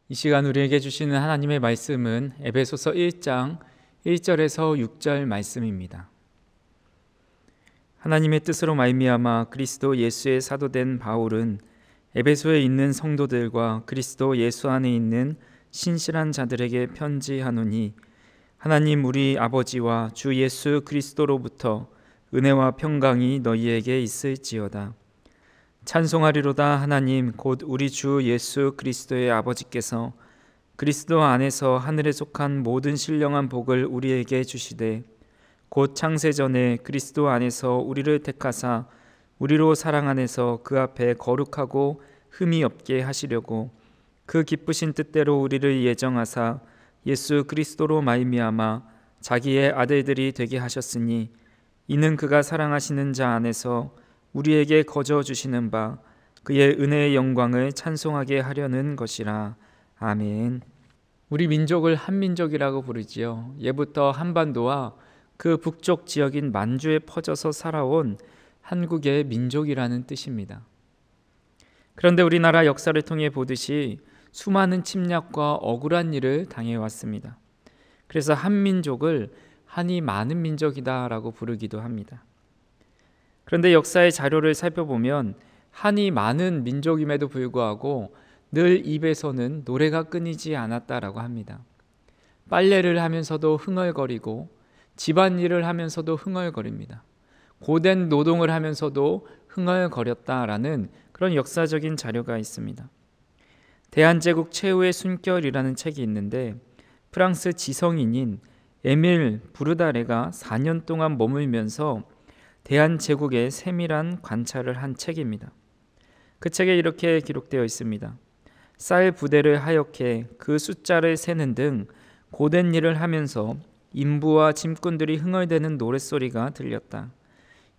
이 시간 우리에게 주시는 하나님의 말씀은 에베소서 1장 1절에서 6절 말씀입니다. 하나님의 뜻으로 말미암아 그리스도 예수의 사도된 바울은 에베소에 있는 성도들과 그리스도 예수 안에 있는 신실한 자들에게 편지하노니, 하나님 우리 아버지와 주 예수 그리스도로부터 은혜와 평강이 너희에게 있을지어다. 찬송하리로다. 하나님 곧 우리 주 예수 그리스도의 아버지께서 그리스도 안에서 하늘에 속한 모든 신령한 복을 우리에게 주시되, 곧 창세전에 그리스도 안에서 우리를 택하사 우리로 사랑 안에서 그 앞에 거룩하고 흠이 없게 하시려고 그 기쁘신 뜻대로 우리를 예정하사 예수 그리스도로 말미암아 자기의 아들들이 되게 하셨으니, 이는 그가 사랑하시는 자 안에서 우리에게 거저 주시는 바 그의 은혜의 영광을 찬송하게 하려는 것이라. 아멘. 우리 민족을 한민족이라고 부르지요. 예부터 한반도와 그 북쪽 지역인 만주에 퍼져서 살아온 한국의 민족이라는 뜻입니다. 그런데 우리나라 역사를 통해 보듯이 수많은 침략과 억울한 일을 당해왔습니다. 그래서 한민족을 한이 많은 민족이다라고 부르기도 합니다. 그런데 역사의 자료를 살펴보면 한이 많은 민족임에도 불구하고 늘 입에서는 노래가 끊이지 않았다라고 합니다. 빨래를 하면서도 흥얼거리고 집안일을 하면서도 흥얼거립니다. 고된 노동을 하면서도 흥얼거렸다라는 그런 역사적인 자료가 있습니다. 대한제국 최후의 숨결이라는 책이 있는데, 프랑스 지성인인 에밀 부르다레가 4년 동안 머물면서 대한제국의 세밀한 관찰을 한 책입니다. 그 책에 이렇게 기록되어 있습니다. 쌀 부대를 하역해 그 숫자를 세는 등 고된 일을 하면서 인부와 짐꾼들이 흥얼대는 노랫소리가 들렸다.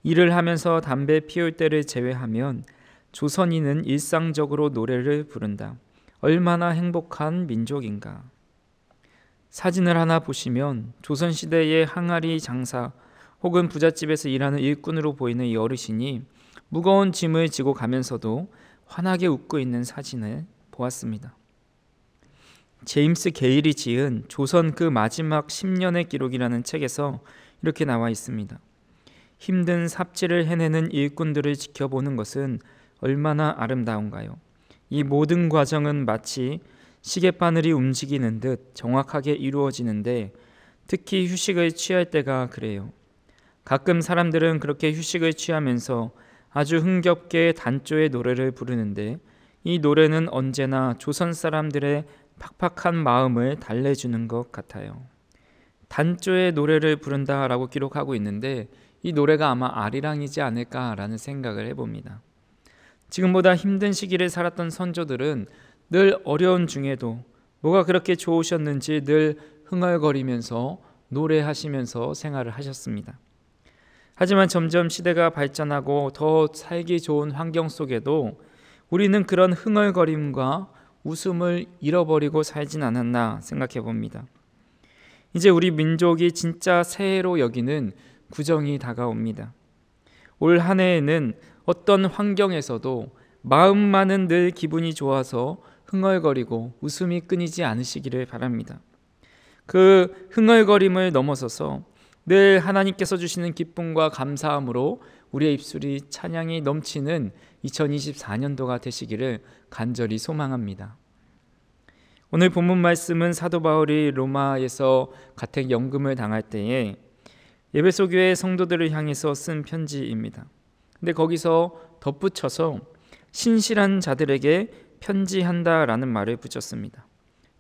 일을 하면서 담배 피울 때를 제외하면 조선인은 일상적으로 노래를 부른다. 얼마나 행복한 민족인가. 사진을 하나 보시면 조선시대의 항아리 장사 혹은 부잣집에서 일하는 일꾼으로 보이는 이 어르신이 무거운 짐을 지고 가면서도 환하게 웃고 있는 사진을 보았습니다. 제임스 게일이 지은 조선 그 마지막 10년의 기록이라는 책에서 이렇게 나와 있습니다. 힘든 삽질을 해내는 일꾼들을 지켜보는 것은 얼마나 아름다운가요. 이 모든 과정은 마치 시계바늘이 움직이는 듯 정확하게 이루어지는데, 특히 휴식을 취할 때가 그래요. 가끔 사람들은 그렇게 휴식을 취하면서 아주 흥겹게 단조의 노래를 부르는데, 이 노래는 언제나 조선 사람들의 팍팍한 마음을 달래주는 것 같아요. 단조의 노래를 부른다라고 기록하고 있는데, 이 노래가 아마 아리랑이지 않을까라는 생각을 해봅니다. 지금보다 힘든 시기를 살았던 선조들은 늘 어려운 중에도 뭐가 그렇게 좋으셨는지 늘 흥얼거리면서 노래하시면서 생활을 하셨습니다. 하지만 점점 시대가 발전하고 더 살기 좋은 환경 속에도 우리는 그런 흥얼거림과 웃음을 잃어버리고 살진 않았나 생각해 봅니다. 이제 우리 민족이 진짜 새해로 여기는 구정이 다가옵니다. 올 한 해에는 어떤 환경에서도 마음만은 늘 기분이 좋아서 흥얼거리고 웃음이 끊이지 않으시기를 바랍니다. 그 흥얼거림을 넘어서서 늘 하나님께서 주시는 기쁨과 감사함으로 우리의 입술이 찬양이 넘치는 2024년도가 되시기를 간절히 소망합니다. 오늘 본문 말씀은 사도 바울이 로마에서 가택연금을 당할 때에 에베소 교회 성도들을 향해서 쓴 편지입니다. 근데 거기서 덧붙여서 신실한 자들에게 편지한다라는 말을 붙였습니다.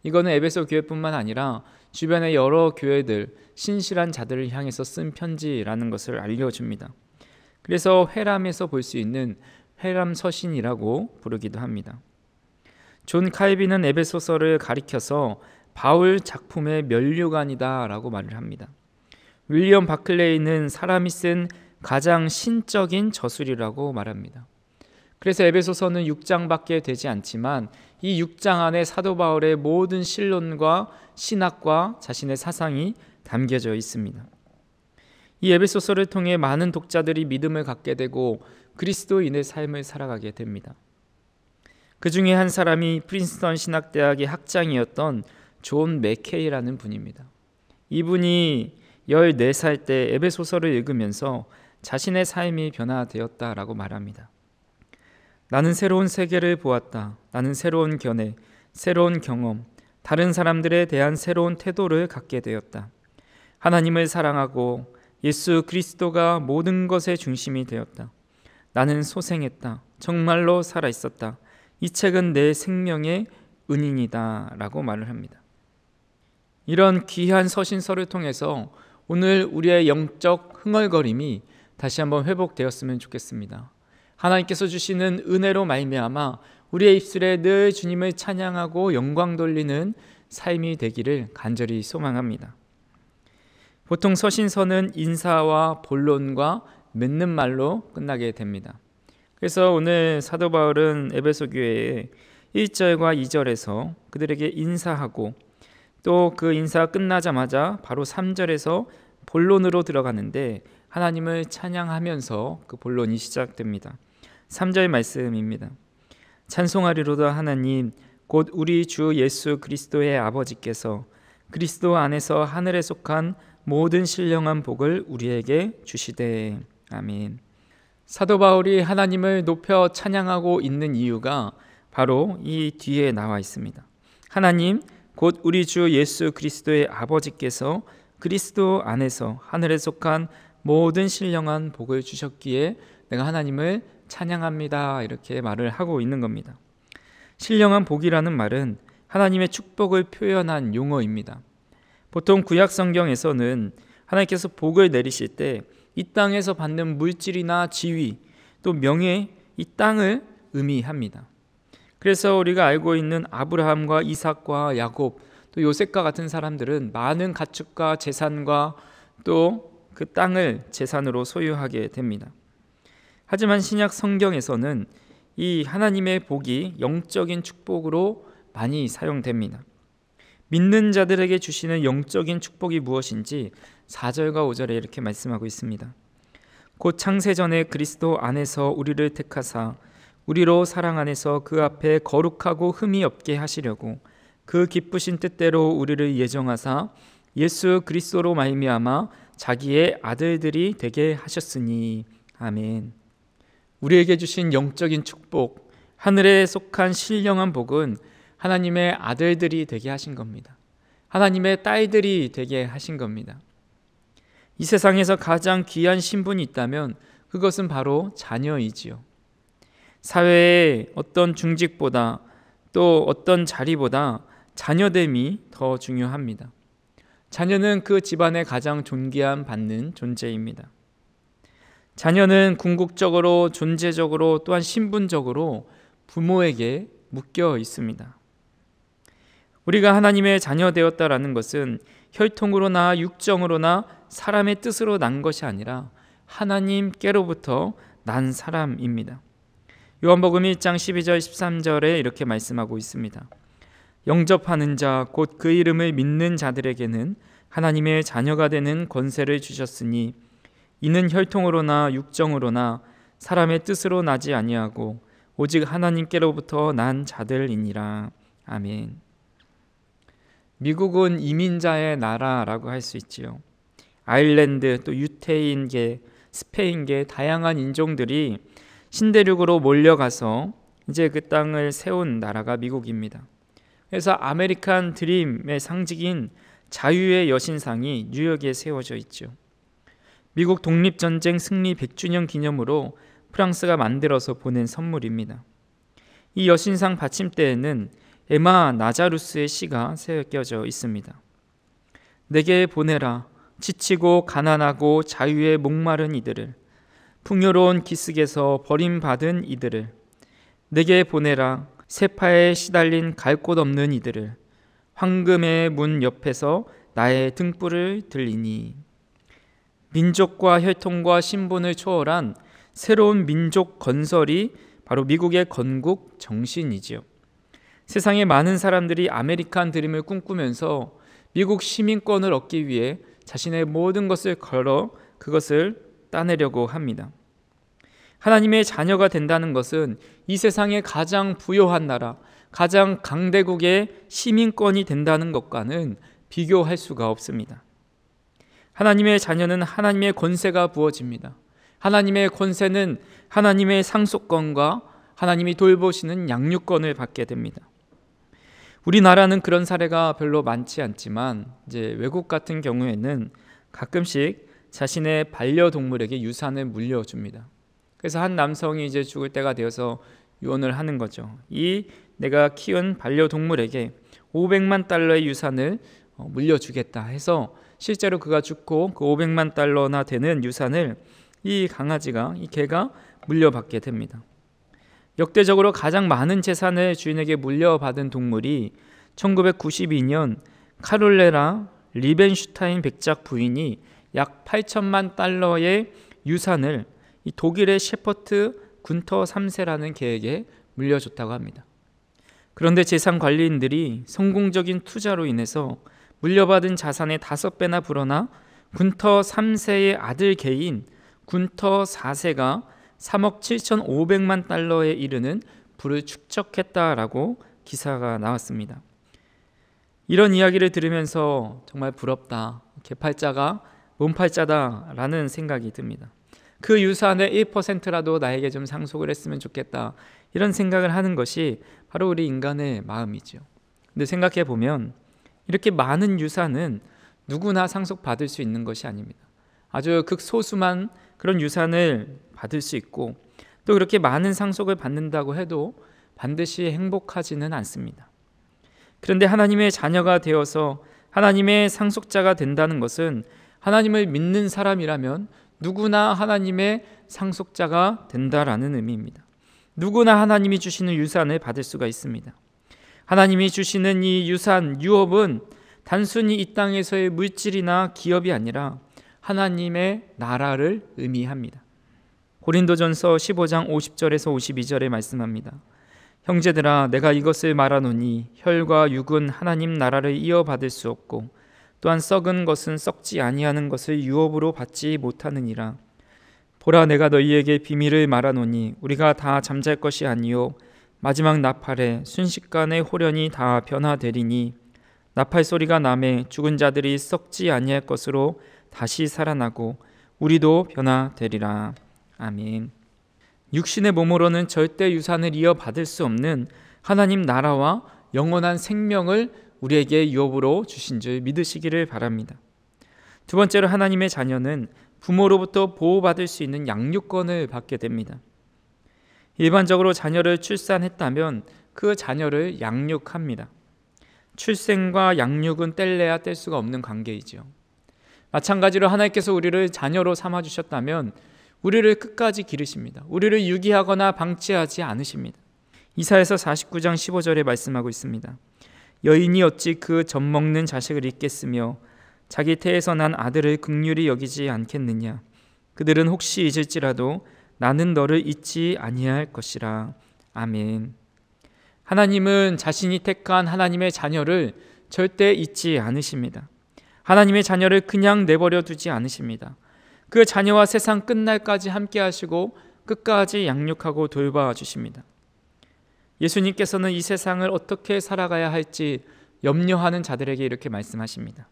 이거는 에베소 교회뿐만 아니라 주변의 여러 교회들, 신실한 자들을 향해서 쓴 편지라는 것을 알려줍니다. 그래서 회람에서 볼 수 있는 회람서신이라고 부르기도 합니다. 존 칼빈은 에베소서를 가리켜서 바울 작품의 면류관이다라고 말을 합니다. 윌리엄 바클레이는 사람이 쓴 가장 신적인 저술이라고 말합니다. 그래서 에베소서는 6장밖에 되지 않지만 이 6장 안에 사도 바울의 모든 신론과 신학과 자신의 사상이 담겨져 있습니다. 이 에베소서를 통해 많은 독자들이 믿음을 갖게 되고 그리스도인의 삶을 살아가게 됩니다. 그 중에 한 사람이 프린스턴 신학대학의 학장이었던 존 맥케이라는 분입니다. 이분이 14살 때 에베소서를 읽으면서 자신의 삶이 변화되었다라고 말합니다. 나는 새로운 세계를 보았다. 나는 새로운 견해, 새로운 경험, 다른 사람들에 대한 새로운 태도를 갖게 되었다. 하나님을 사랑하고 예수 그리스도가 모든 것의 중심이 되었다. 나는 소생했다. 정말로 살아있었다. 이 책은 내 생명의 은인이다 라고 말을 합니다. 이런 귀한 서신서를 통해서 오늘 우리의 영적 흥얼거림이 다시 한번 회복되었으면 좋겠습니다. 하나님께서 주시는 은혜로 말미암아 우리의 입술에 늘 주님을 찬양하고 영광 돌리는 삶이 되기를 간절히 소망합니다. 보통 서신서는 인사와 본론과 맺는 말로 끝나게 됩니다. 그래서 오늘 사도 바울은 에베소 교회에 1절과 2절에서 그들에게 인사하고 또 그 인사 끝나자마자 바로 3절에서 본론으로 들어가는데 하나님을 찬양하면서 그 본론이 시작됩니다. 3절 말씀입니다. 찬송하리로다 하나님 곧 우리 주 예수 그리스도의 아버지께서 그리스도 안에서 하늘에 속한 모든 신령한 복을 우리에게 주시되. 아멘. 사도 바울이 하나님을 높여 찬양하고 있는 이유가 바로 이 뒤에 나와 있습니다. 하나님 곧 우리 주 예수 그리스도의 아버지께서 그리스도 안에서 하늘에 속한 모든 신령한 복을 주셨기에 내가 하나님을 찬양합니다. 이렇게 말을 하고 있는 겁니다. 신령한 복이라는 말은 하나님의 축복을 표현한 용어입니다. 보통 구약 성경에서는 하나님께서 복을 내리실 때 이 땅에서 받는 물질이나 지위 또 명예, 이 땅을 의미합니다. 그래서 우리가 알고 있는 아브라함과 이삭과 야곱 또 요셉과 같은 사람들은 많은 가축과 재산과 또 그 땅을 재산으로 소유하게 됩니다. 하지만 신약 성경에서는 이 하나님의 복이 영적인 축복으로 많이 사용됩니다. 믿는 자들에게 주시는 영적인 축복이 무엇인지 4절과 5절에 이렇게 말씀하고 있습니다. 곧 창세전에 그리스도 안에서 우리를 택하사 우리로 사랑 안에서 그 앞에 거룩하고 흠이 없게 하시려고 그 기쁘신 뜻대로 우리를 예정하사 예수 그리스도로 말미암아 자기의 아들들이 되게 하셨으니. 아멘. 우리에게 주신 영적인 축복, 하늘에 속한 신령한 복은 하나님의 아들들이 되게 하신 겁니다. 하나님의 딸들이 되게 하신 겁니다. 이 세상에서 가장 귀한 신분이 있다면 그것은 바로 자녀이지요. 사회의 어떤 중직보다 또 어떤 자리보다 자녀됨이 더 중요합니다. 자녀는 그 집안의 가장 존귀함 받는 존재입니다. 자녀는 궁극적으로 존재적으로 또한 신분적으로 부모에게 묶여 있습니다. 우리가 하나님의 자녀 되었다라는 것은 혈통으로나 육정으로나 사람의 뜻으로 난 것이 아니라 하나님께로부터 난 사람입니다. 요한복음 1장 12절 13절에 이렇게 말씀하고 있습니다. 영접하는 자 곧 그 이름을 믿는 자들에게는 하나님의 자녀가 되는 권세를 주셨으니 이는 혈통으로나 육정으로나 사람의 뜻으로 나지 아니하고 오직 하나님께로부터 난 자들이니라. 아멘. 미국은 이민자의 나라라고 할 수 있지요. 아일랜드 또 유태인계, 스페인계 다양한 인종들이 신대륙으로 몰려가서 이제 그 땅을 세운 나라가 미국입니다. 그래서 아메리칸 드림의 상징인 자유의 여신상이 뉴욕에 세워져 있죠. 미국 독립전쟁 승리 100주년 기념으로 프랑스가 만들어서 보낸 선물입니다. 이 여신상 받침대에는 에마 나자루스의 시가 새겨져 있습니다. 내게 보내라 지치고 가난하고 자유에 목마른 이들을, 풍요로운 기슭에서 버림받은 이들을, 내게 보내라 세파에 시달린 갈 곳 없는 이들을, 황금의 문 옆에서 나의 등불을 들리니. 민족과 혈통과 신분을 초월한 새로운 민족 건설이 바로 미국의 건국 정신이지요. 세상의 많은 사람들이 아메리칸 드림을 꿈꾸면서 미국 시민권을 얻기 위해 자신의 모든 것을 걸어 그것을 따내려고 합니다. 하나님의 자녀가 된다는 것은 이 세상의 가장 부유한 나라, 가장 강대국의 시민권이 된다는 것과는 비교할 수가 없습니다. 하나님의 자녀는 하나님의 권세가 부어집니다. 하나님의 권세는 하나님의 상속권과 하나님이 돌보시는 양육권을 받게 됩니다. 우리나라는 그런 사례가 별로 많지 않지만 이제 외국 같은 경우에는 가끔씩 자신의 반려동물에게 유산을 물려줍니다. 그래서 한 남성이 이제 죽을 때가 되어서 유언을 하는 거죠. 이 내가 키운 반려동물에게 500만 달러의 유산을 물려주겠다 해서 실제로 그가 죽고 그 500만 달러나 되는 유산을 이 강아지가, 이 개가 물려받게 됩니다. 역대적으로 가장 많은 재산을 주인에게 물려받은 동물이 1992년 카롤레라 리벤슈타인 백작 부인이 약 8천만 달러의 유산을 이 독일의 셰퍼트 군터 3세라는 개에게 물려줬다고 합니다. 그런데 재산 관리인들이 성공적인 투자로 인해서 물려받은 자산의 5배나 불어나 군터 3세의 아들 개인 군터 4세가 3억 7,500만 달러에 이르는 부를 축적했다라고 기사가 나왔습니다. 이런 이야기를 들으면서 정말 부럽다, 개팔자가 몸팔자다라는 생각이 듭니다. 그 유산의 1%라도 나에게 좀 상속을 했으면 좋겠다, 이런 생각을 하는 것이 바로 우리 인간의 마음이죠. 근데 생각해 보면 이렇게 많은 유산은 누구나 상속받을 수 있는 것이 아닙니다. 아주 극소수만 그런 유산을 받을 수 있고, 또 그렇게 많은 상속을 받는다고 해도 반드시 행복하지는 않습니다. 그런데 하나님의 자녀가 되어서 하나님의 상속자가 된다는 것은 하나님을 믿는 사람이라면 누구나 하나님의 상속자가 된다라는 의미입니다. 누구나 하나님이 주시는 유산을 받을 수가 있습니다. 하나님이 주시는 이 유산, 유업은 단순히 이 땅에서의 물질이나 기업이 아니라 하나님의 나라를 의미합니다. 고린도전서 15장 50절에서 52절에 말씀합니다. 형제들아, 내가 이것을 말하노니 혈과 육은 하나님 나라를 이어받을 수 없고 또한 썩은 것은 썩지 아니하는 것을 유업으로 받지 못하느니라. 보라, 내가 너희에게 비밀을 말하노니 우리가 다 잠잘 것이 아니요 마지막 나팔에 순식간에 호련히 다 변화되리니 나팔 소리가 나매 죽은 자들이 썩지 아니할 것으로 다시 살아나고 우리도 변화되리라. 아멘. 육신의 몸으로는 절대 유산을 이어받을 수 없는 하나님 나라와 영원한 생명을 우리에게 유업으로 주신 줄 믿으시기를 바랍니다. 두 번째로 하나님의 자녀는 부모로부터 보호받을 수 있는 양육권을 받게 됩니다. 일반적으로 자녀를 출산했다면 그 자녀를 양육합니다. 출생과 양육은 뗄래야 뗄 수가 없는 관계이죠. 마찬가지로 하나님께서 우리를 자녀로 삼아주셨다면 우리를 끝까지 기르십니다. 우리를 유기하거나 방치하지 않으십니다. 이사야서 49장 15절에 말씀하고 있습니다. 여인이 어찌 그 젖먹는 자식을 잊겠으며 자기 태에서 난 아들을 긍휼히 여기지 않겠느냐. 그들은 혹시 잊을지라도 나는 너를 잊지 아니할 것이라. 아멘. 하나님은 자신이 택한 하나님의 자녀를 절대 잊지 않으십니다. 하나님의 자녀를 그냥 내버려 두지 않으십니다. 그 자녀와 세상 끝날까지 함께 하시고 끝까지 양육하고 돌봐 주십니다. 예수님께서는 이 세상을 어떻게 살아가야 할지 염려하는 자들에게 이렇게 말씀하십니다.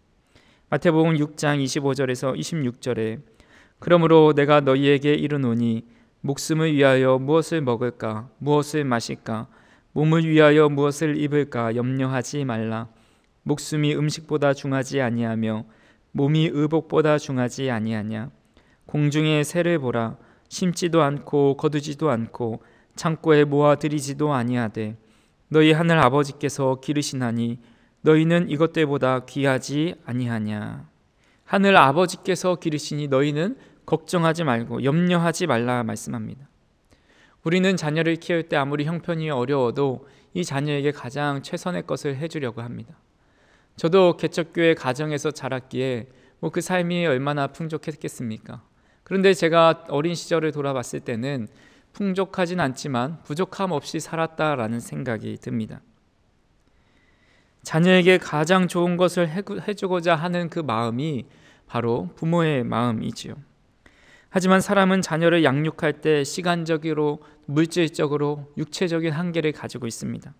마태복음 6장 25절에서 26절에 그러므로 내가 너희에게 이르노니 목숨을 위하여 무엇을 먹을까 무엇을 마실까 몸을 위하여 무엇을 입을까 염려하지 말라. 목숨이 음식보다 중하지 아니하며 몸이 의복보다 중하지 아니하냐. 공중의 새를 보라. 심지도 않고 거두지도 않고 창고에 모아들이지도 아니하되 너희 하늘 아버지께서 기르시나니 너희는 이것들보다 귀하지 아니하냐. 하늘 아버지께서 기르시니 너희는 걱정하지 말고 염려하지 말라 말씀합니다. 우리는 자녀를 키울 때 아무리 형편이 어려워도 이 자녀에게 가장 최선의 것을 해주려고 합니다. 저도 개척교회 가정에서 자랐기에 그 삶이 얼마나 풍족했겠습니까? 그런데 제가 어린 시절을 돌아봤을 때는 풍족하진 않지만 부족함 없이 살았다라는 생각이 듭니다. 자녀에게 가장 좋은 것을 해주고자 하는 그 마음이 바로 부모의 마음이지요. 하지만 사람은 자녀를 양육할 때 시간적으로, 물질적으로, 육체적인 한계를 가지고 있습니다.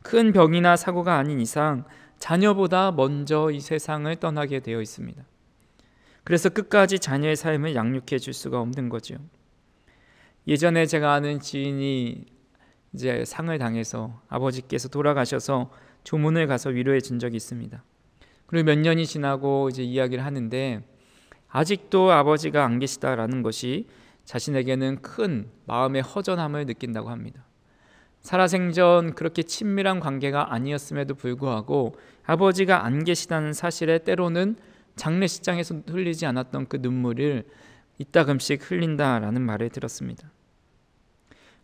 큰 병이나 사고가 아닌 이상 자녀보다 먼저 이 세상을 떠나게 되어 있습니다. 그래서 끝까지 자녀의 삶을 양육해 줄 수가 없는 거죠. 예전에 제가 아는 지인이 이제 상을 당해서 아버지께서 돌아가셔서 조문을 가서 위로해 준 적이 있습니다. 그리고 몇 년이 지나고 이제 이야기를 하는데 아직도 아버지가 안 계시다라는 것이 자신에게는 큰 마음의 허전함을 느낀다고 합니다. 살아생전 그렇게 친밀한 관계가 아니었음에도 불구하고 아버지가 안 계시다는 사실에 때로는 장례식장에서 흘리지 않았던 그 눈물을 이따금씩 흘린다라는 말을 들었습니다.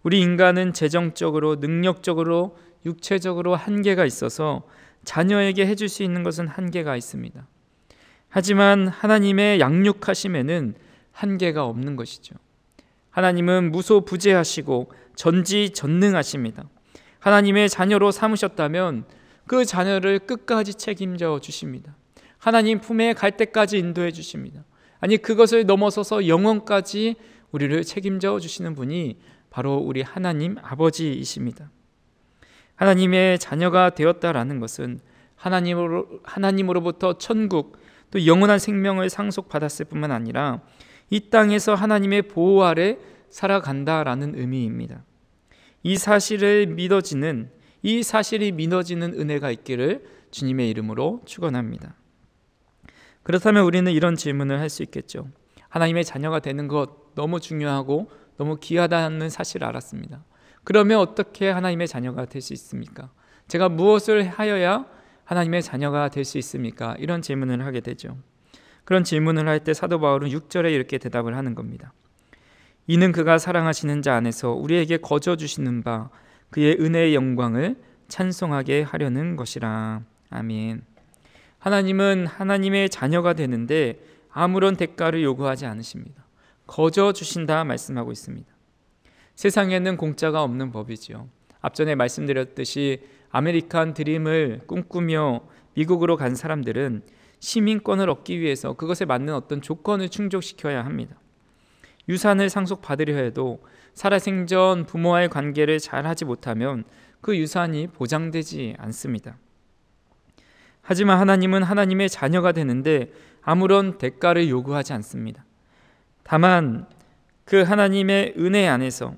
우리 인간은 재정적으로, 능력적으로, 육체적으로 한계가 있어서 자녀에게 해줄 수 있는 것은 한계가 있습니다. 하지만 하나님의 양육하심에는 한계가 없는 것이죠. 하나님은 무소부재하시고 전지전능하십니다. 하나님의 자녀로 삼으셨다면 그 자녀를 끝까지 책임져 주십니다. 하나님 품에 갈 때까지 인도해 주십니다. 아니, 그것을 넘어서서 영원까지 우리를 책임져 주시는 분이 바로 우리 하나님 아버지이십니다. 하나님의 자녀가 되었다라는 것은 하나님으로부터 천국, 또 영원한 생명을 상속받았을 뿐만 아니라 이 땅에서 하나님의 보호 아래 살아간다라는 의미입니다. 이 사실이 믿어지는 은혜가 있기를 주님의 이름으로 축원합니다. 그렇다면 우리는 이런 질문을 할 수 있겠죠. 하나님의 자녀가 되는 것 너무 중요하고 너무 귀하다는 사실을 알았습니다. 그러면 어떻게 하나님의 자녀가 될 수 있습니까? 제가 무엇을 하여야 하나님의 자녀가 될 수 있습니까? 이런 질문을 하게 되죠. 그런 질문을 할 때 사도 바울은 6절에 이렇게 대답을 하는 겁니다. 이는 그가 사랑하시는 자 안에서 우리에게 거저 주시는 바 그의 은혜의 영광을 찬송하게 하려는 것이라. 아멘. 하나님은 하나님의 자녀가 되는데 아무런 대가를 요구하지 않으십니다. 거저 주신다 말씀하고 있습니다. 세상에는 공짜가 없는 법이지요. 앞전에 말씀드렸듯이 아메리칸 드림을 꿈꾸며 미국으로 간 사람들은 시민권을 얻기 위해서 그것에 맞는 어떤 조건을 충족시켜야 합니다. 유산을 상속받으려 해도 살아생전 부모와의 관계를 잘 하지 못하면 그 유산이 보장되지 않습니다. 하지만 하나님은 하나님의 자녀가 되는데 아무런 대가를 요구하지 않습니다. 다만 그 하나님의 은혜 안에서,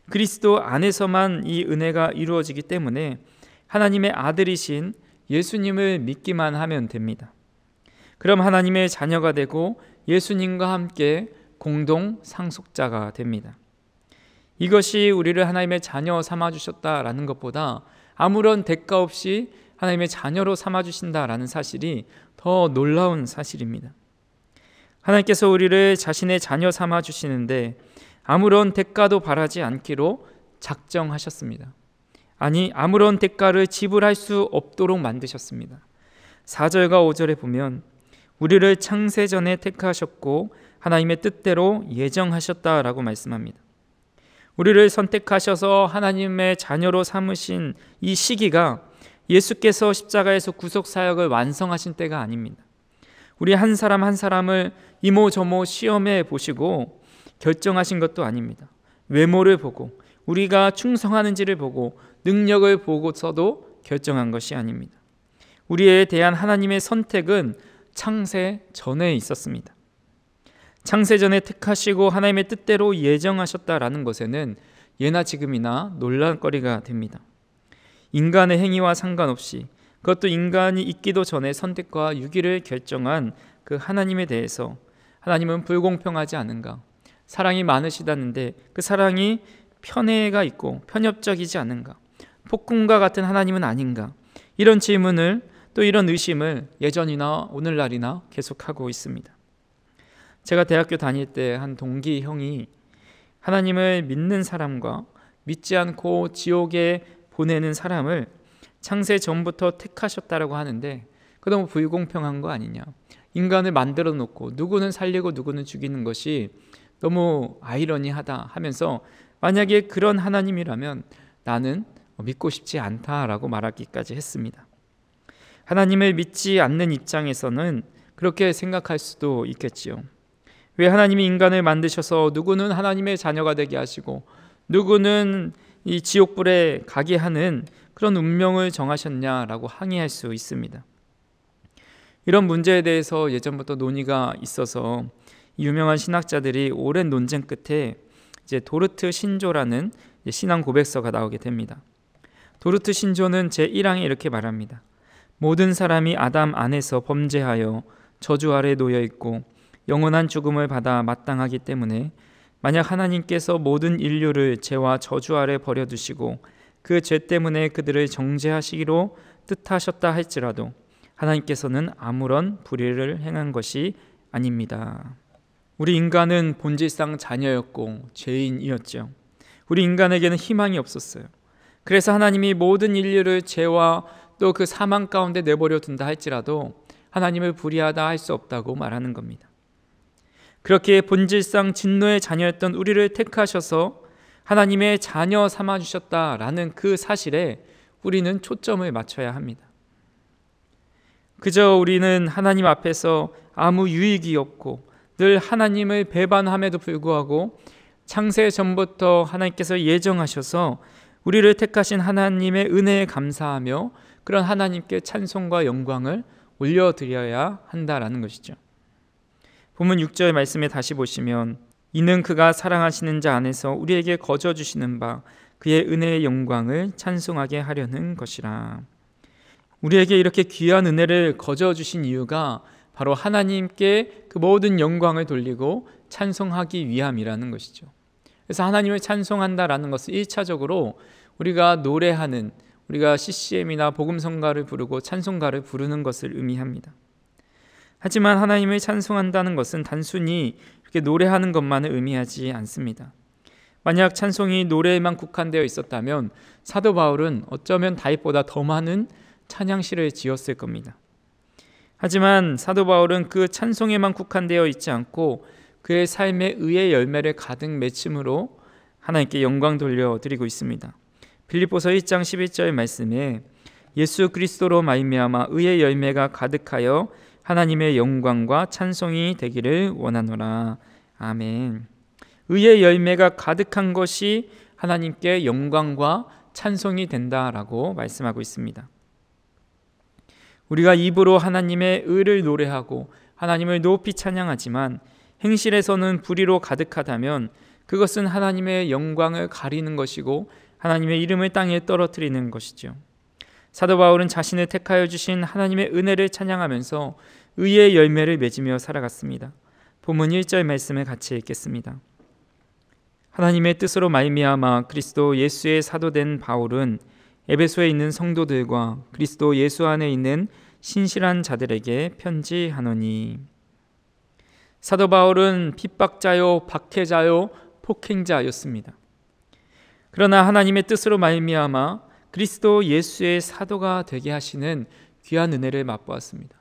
그리스도 안에서만 이 은혜가 이루어지기 때문에 하나님의 아들이신 예수님을 믿기만 하면 됩니다. 그럼 하나님의 자녀가 되고 예수님과 함께 공동 상속자가 됩니다. 이것이 우리를 하나님의 자녀 삼아주셨다라는 것보다 아무런 대가 없이 하나님의 자녀로 삼아주신다라는 사실이 더 놀라운 사실입니다. 하나님께서 우리를 자신의 자녀 삼아주시는데 아무런 대가도 바라지 않기로 작정하셨습니다. 아니, 아무런 대가를 지불할 수 없도록 만드셨습니다. 4절과 5절에 보면 우리를 창세전에 택하셨고 하나님의 뜻대로 예정하셨다라고 말씀합니다. 우리를 선택하셔서 하나님의 자녀로 삼으신 이 시기가 예수께서 십자가에서 구속사역을 완성하신 때가 아닙니다. 우리 한 사람 한 사람을 이모저모 시험해 보시고 결정하신 것도 아닙니다. 외모를 보고 우리가 충성하는지를 보고 능력을 보고서도 결정한 것이 아닙니다. 우리에 대한 하나님의 선택은 창세 전에 있었습니다. 창세 전에 택하시고 하나님의 뜻대로 예정하셨다라는 것에는 예나 지금이나 논란거리가 됩니다. 인간의 행위와 상관없이, 그것도 인간이 있기도 전에 선택과 유기를 결정한 그 하나님에 대해서 하나님은 불공평하지 않은가, 사랑이 많으시다는데 그 사랑이 편애가 있고 편협적이지 않은가, 폭군과 같은 하나님은 아닌가, 이런 질문을, 또 이런 의심을 예전이나 오늘날이나 계속하고 있습니다. 제가 대학교 다닐 때 한 동기 형이 하나님을 믿는 사람과 믿지 않고 지옥에 보내는 사람을 창세 전부터 택하셨다라고 하는데 그 너무 불공평한 거 아니냐, 인간을 만들어 놓고 누구는 살리고 누구는 죽이는 것이 너무 아이러니하다 하면서 만약에 그런 하나님이라면 나는 믿고 싶지 않다라고 말하기까지 했습니다. 하나님을 믿지 않는 입장에서는 그렇게 생각할 수도 있겠지요. 왜 하나님이 인간을 만드셔서 누구는 하나님의 자녀가 되게 하시고 누구는 이 지옥불에 가게 하는 그런 운명을 정하셨냐라고 항의할 수 있습니다. 이런 문제에 대해서 예전부터 논의가 있어서 유명한 신학자들이 오랜 논쟁 끝에 이제 도르트 신조라는 신앙 고백서가 나오게 됩니다. 도르트 신조는 제1항에 이렇게 말합니다. 모든 사람이 아담 안에서 범죄하여 저주 아래 놓여 있고 영원한 죽음을 받아 마땅하기 때문에 만약 하나님께서 모든 인류를 죄와 저주 아래 버려두시고 그 죄 때문에 그들을 정죄하시기로 뜻하셨다 할지라도 하나님께서는 아무런 불의를 행한 것이 아닙니다. 우리 인간은 본질상 자녀였고 죄인이었죠. 우리 인간에게는 희망이 없었어요. 그래서 하나님이 모든 인류를 죄와 또 그 사망 가운데 내버려 둔다 할지라도 하나님을 불의하다 할 수 없다고 말하는 겁니다. 그렇게 본질상 진노의 자녀였던 우리를 택하셔서 하나님의 자녀 삼아주셨다라는 그 사실에 우리는 초점을 맞춰야 합니다. 그저 우리는 하나님 앞에서 아무 유익이 없고 늘 하나님을 배반함에도 불구하고 창세 전부터 하나님께서 예정하셔서 우리를 택하신 하나님의 은혜에 감사하며 그런 하나님께 찬송과 영광을 올려드려야 한다라는 것이죠. 본문 6절 말씀에 다시 보시면 이는 그가 사랑하시는 자 안에서 우리에게 거저 주시는 바 그의 은혜의 영광을 찬송하게 하려는 것이라. 우리에게 이렇게 귀한 은혜를 거저 주신 이유가 바로 하나님께 그 모든 영광을 돌리고 찬송하기 위함이라는 것이죠. 그래서 하나님을 찬송한다라는 것은 1차적으로 우리가 노래하는, 우리가 CCM이나 복음성가를 부르고 찬송가를 부르는 것을 의미합니다. 하지만 하나님을 찬송한다는 것은 단순히 이렇게 노래하는 것만을 의미하지 않습니다. 만약 찬송이 노래에만 국한되어 있었다면 사도 바울은 어쩌면 다윗보다 더 많은 찬양시를 지었을 겁니다. 하지만 사도 바울은 그 찬송에만 국한되어 있지 않고 그의 삶에 의의 열매를 가득 맺음으로 하나님께 영광 돌려드리고 있습니다. 빌립보서 1장 11절 말씀에 예수 그리스도로 말미암아 의의 열매가 가득하여 하나님의 영광과 찬송이 되기를 원하노라. 아멘. 의의 열매가 가득한 것이 하나님께 영광과 찬송이 된다라고 말씀하고 있습니다. 우리가 입으로 하나님의 의를 노래하고 하나님을 높이 찬양하지만 행실에서는 불의로 가득하다면 그것은 하나님의 영광을 가리는 것이고 하나님의 이름을 땅에 떨어뜨리는 것이죠. 사도 바울은 자신을 택하여 주신 하나님의 은혜를 찬양하면서 의의 열매를 맺으며 살아갔습니다. 본문 1절 말씀을 같이 읽겠습니다. 하나님의 뜻으로 말미암아 그리스도 예수의 사도된 바울은 에베소에 있는 성도들과 그리스도 예수 안에 있는 신실한 자들에게 편지하노니. 사도 바울은 핍박자요, 박해자요, 폭행자였습니다. 그러나 하나님의 뜻으로 말미암아 그리스도 예수의 사도가 되게 하시는 귀한 은혜를 맛보았습니다.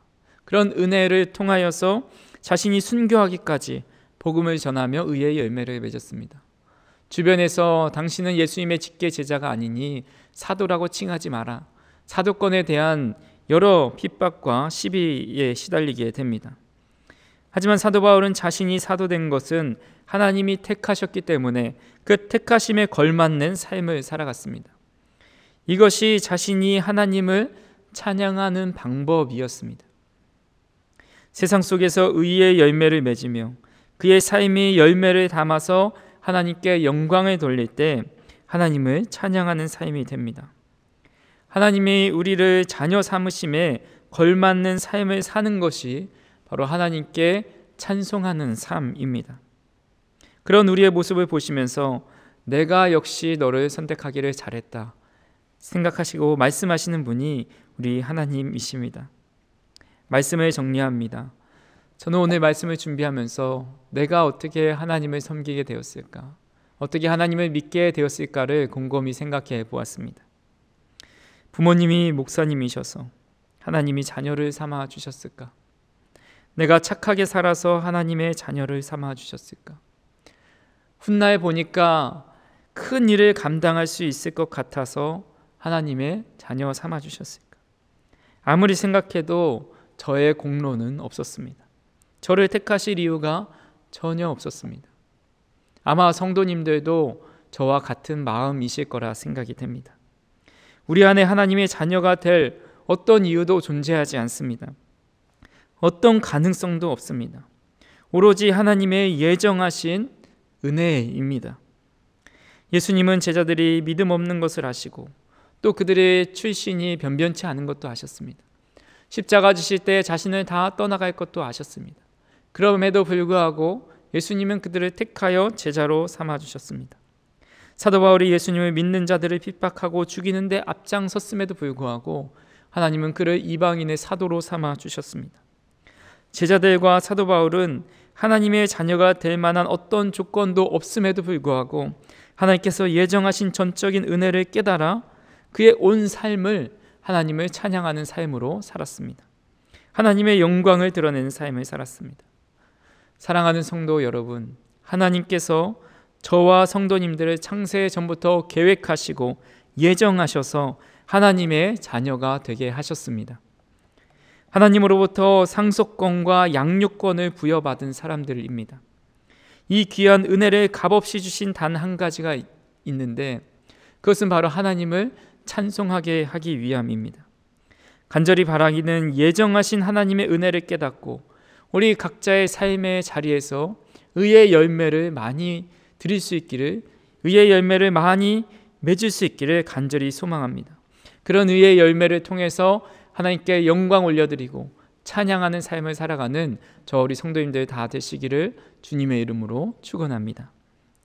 그런 은혜를 통하여서 자신이 순교하기까지 복음을 전하며 의의 열매를 맺었습니다. 주변에서 당신은 예수님의 직계 제자가 아니니 사도라고 칭하지 마라. 사도권에 대한 여러 핍박과 시비에 시달리게 됩니다. 하지만 사도 바울은 자신이 사도된 것은 하나님이 택하셨기 때문에 그 택하심에 걸맞는 삶을 살아갔습니다. 이것이 자신이 하나님을 찬양하는 방법이었습니다. 세상 속에서 의의 열매를 맺으며 그의 삶이 열매를 담아서 하나님께 영광을 돌릴 때 하나님을 찬양하는 삶이 됩니다. 하나님이 우리를 자녀 삼으심에 걸맞는 삶을 사는 것이 바로 하나님께 찬송하는 삶입니다. 그런 우리의 모습을 보시면서 내가 역시 너를 선택하기를 잘했다 생각하시고 말씀하시는 분이 우리 하나님이십니다. 말씀을 정리합니다. 저는 오늘 말씀을 준비하면서 내가 어떻게 하나님을 섬기게 되었을까, 어떻게 하나님을 믿게 되었을까를 곰곰이 생각해 보았습니다. 부모님이 목사님이셔서 하나님이 자녀를 삼아 주셨을까? 내가 착하게 살아서 하나님의 자녀를 삼아 주셨을까? 훗날 보니까 큰 일을 감당할 수 있을 것 같아서 하나님의 자녀 삼아 주셨을까? 아무리 생각해도 저의 공로는 없었습니다. 저를 택하실 이유가 전혀 없었습니다. 아마 성도님들도 저와 같은 마음이실 거라 생각이 됩니다. 우리 안에 하나님의 자녀가 될 어떤 이유도 존재하지 않습니다. 어떤 가능성도 없습니다. 오로지 하나님의 예정하신 은혜입니다. 예수님은 제자들이 믿음 없는 것을 아시고 또 그들의 출신이 변변치 않은 것도 아셨습니다. 십자가 지실 때 자신을 다 떠나갈 것도 아셨습니다. 그럼에도 불구하고 예수님은 그들을 택하여 제자로 삼아주셨습니다. 사도 바울이 예수님을 믿는 자들을 핍박하고 죽이는데 앞장섰음에도 불구하고 하나님은 그를 이방인의 사도로 삼아주셨습니다. 제자들과 사도 바울은 하나님의 자녀가 될 만한 어떤 조건도 없음에도 불구하고 하나님께서 예정하신 전적인 은혜를 깨달아 그의 온 삶을 하나님을 찬양하는 삶으로 살았습니다. 하나님의 영광을 드러내는 삶을 살았습니다. 사랑하는 성도 여러분, 하나님께서 저와 성도님들을 창세 전부터 계획하시고 예정하셔서 하나님의 자녀가 되게 하셨습니다. 하나님으로부터 상속권과 양육권을 부여받은 사람들입니다. 이 귀한 은혜를 값없이 주신 단 한 가지가 있는데 그것은 바로 하나님을 찬송하게 하기 위함입니다. 간절히 바라기는 예정하신 하나님의 은혜를 깨닫고 우리 각자의 삶의 자리에서 의의 열매를 많이 드릴 수 있기를, 의의 열매를 많이 맺을 수 있기를 간절히 소망합니다. 그런 의의 열매를 통해서 하나님께 영광 올려드리고 찬양하는 삶을 살아가는 저 우리 성도님들 다 되시기를 주님의 이름으로 축원합니다.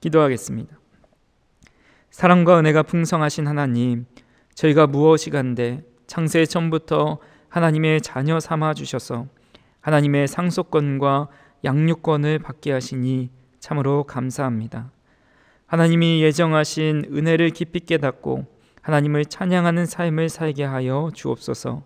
기도하겠습니다. 사랑과 은혜가 풍성하신 하나님, 저희가 무엇이간데 창세 전부터 하나님의 자녀 삼아 주셔서 하나님의 상속권과 양육권을 받게 하시니 참으로 감사합니다. 하나님이 예정하신 은혜를 깊이 깨닫고 하나님을 찬양하는 삶을 살게 하여 주옵소서.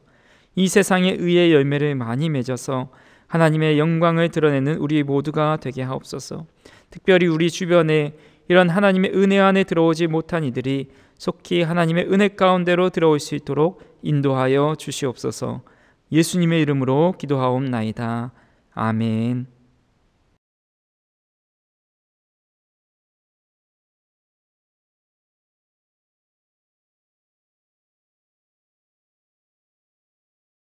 이 세상의 의의 열매를 많이 맺어서 하나님의 영광을 드러내는 우리 모두가 되게 하옵소서. 특별히 우리 주변에 이런 하나님의 은혜 안에 들어오지 못한 이들이 속히 하나님의 은혜 가운데로 들어올 수 있도록 인도하여 주시옵소서. 예수님의 이름으로 기도하옵나이다. 아멘.